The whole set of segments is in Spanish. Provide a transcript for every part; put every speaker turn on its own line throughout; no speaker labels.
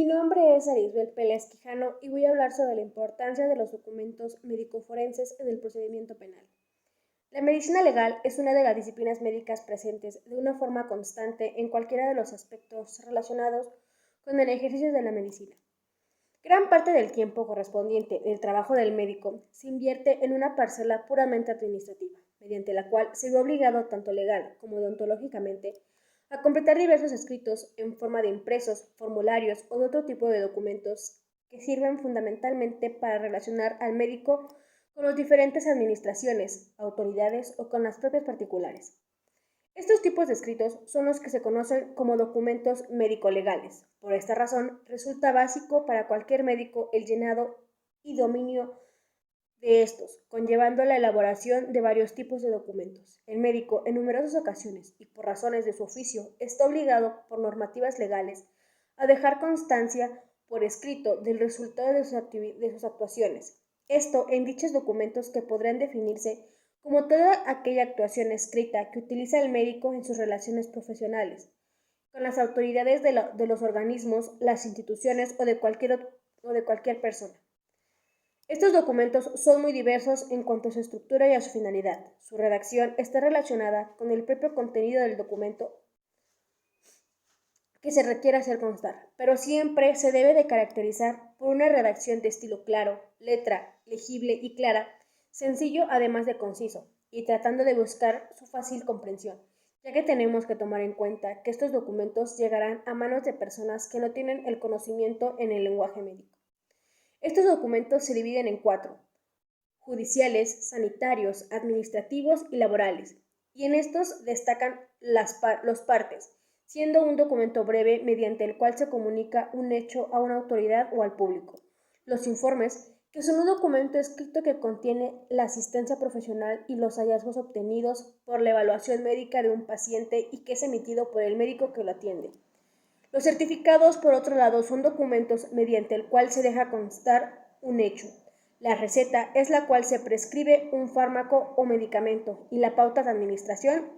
Mi nombre es Arisbel Pérez Quijano y voy a hablar sobre la importancia de los documentos médico-forenses en el procedimiento penal. La medicina legal es una de las disciplinas médicas presentes de una forma constante en cualquiera de los aspectos relacionados con el ejercicio de la medicina. Gran parte del tiempo correspondiente del trabajo del médico se invierte en una parcela puramente administrativa, mediante la cual se ve obligado tanto legal como deontológicamente a completar diversos escritos en forma de impresos, formularios o de otro tipo de documentos que sirven fundamentalmente para relacionar al médico con las diferentes administraciones, autoridades o con las propias particulares. Estos tipos de escritos son los que se conocen como documentos médico-legales. Por esta razón, resulta básico para cualquier médico el llenado y dominio de estos, conllevando la elaboración de varios tipos de documentos. El médico, en numerosas ocasiones y por razones de su oficio, está obligado por normativas legales a dejar constancia por escrito del resultado de sus actuaciones. Esto en dichos documentos que podrán definirse como toda aquella actuación escrita que utiliza el médico en sus relaciones profesionales, con las autoridades de los organismos, las instituciones o de cualquier persona. Estos documentos son muy diversos en cuanto a su estructura y a su finalidad. Su redacción está relacionada con el propio contenido del documento que se requiere hacer constar, pero siempre se debe de caracterizar por una redacción de estilo claro, letra, legible y clara, sencillo además de conciso, y tratando de buscar su fácil comprensión, ya que tenemos que tomar en cuenta que estos documentos llegarán a manos de personas que no tienen el conocimiento en el lenguaje médico. Estos documentos se dividen en 4: judiciales, sanitarios, administrativos y laborales, y en estos destacan los partes, siendo un documento breve mediante el cual se comunica un hecho a una autoridad o al público. Los informes, que son un documento escrito que contiene la asistencia profesional y los hallazgos obtenidos por la evaluación médica de un paciente y que es emitido por el médico que lo atiende. Los certificados, por otro lado, son documentos mediante el cual se deja constar un hecho. La receta es la cual se prescribe un fármaco o medicamento y la pauta de administración.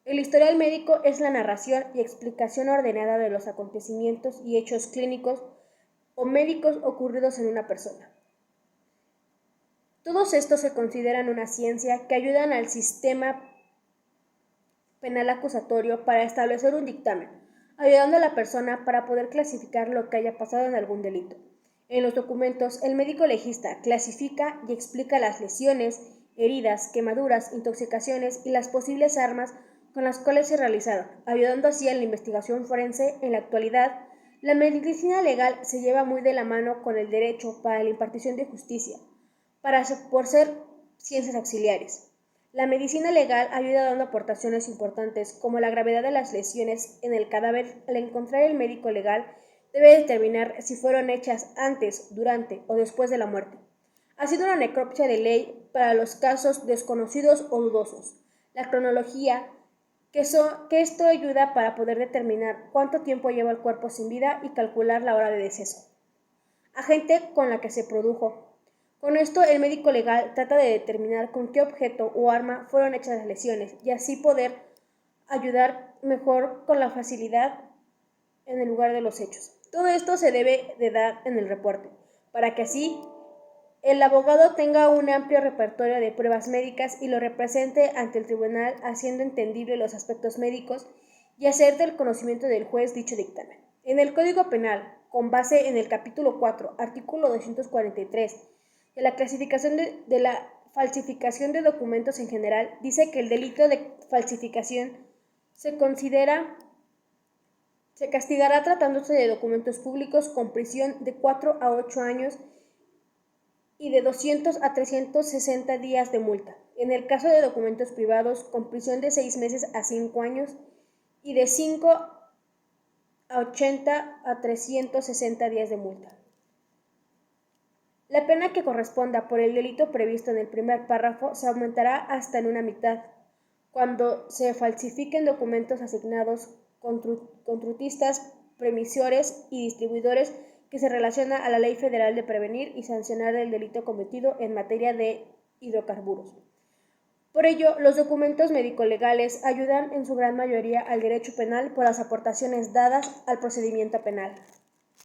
El historial médico es la narración y explicación ordenada de los acontecimientos y hechos clínicos o médicos ocurridos en una persona. Todos estos se consideran una ciencia que ayudan al sistema penal acusatorio para establecer un dictamen, ayudando a la persona para poder clasificar lo que haya pasado en algún delito. En los documentos, el médico legista clasifica y explica las lesiones, heridas, quemaduras, intoxicaciones y las posibles armas con las cuales se realizaron, ayudando así a la investigación forense. En la actualidad, la medicina legal se lleva muy de la mano con el derecho para la impartición de justicia, por ser ciencias auxiliares. La medicina legal ayuda dando aportaciones importantes como la gravedad de las lesiones en el cadáver. Al encontrar el médico legal debe determinar si fueron hechas antes, durante o después de la muerte, haciendo una necropsia de ley para los casos desconocidos o dudosos. La cronología, que esto ayuda para poder determinar cuánto tiempo lleva el cuerpo sin vida y calcular la hora de deceso. Agente con la que se produjo. Con esto, el médico legal trata de determinar con qué objeto o arma fueron hechas las lesiones y así poder ayudar mejor con la facilidad en el lugar de los hechos. Todo esto se debe de dar en el reporte, para que así el abogado tenga un amplio repertorio de pruebas médicas y lo represente ante el tribunal, haciendo entendible los aspectos médicos y hacer del conocimiento del juez dicho dictamen. En el Código Penal, con base en el capítulo 4, artículo 243, de la clasificación de la falsificación de documentos en general, dice que el delito de falsificación se castigará tratándose de documentos públicos con prisión de 4 a 8 años y de 200 a 360 días de multa. En el caso de documentos privados, con prisión de 6 meses a 5 años y de 5 a 80 a 360 días de multa. La pena que corresponda por el delito previsto en el primer párrafo se aumentará hasta en una mitad cuando se falsifiquen documentos asignados con trutistas, premisores y distribuidores que se relaciona a la Ley Federal de Prevenir y Sancionar el delito cometido en materia de hidrocarburos. Por ello, los documentos médico-legales ayudan en su gran mayoría al derecho penal por las aportaciones dadas al procedimiento penal.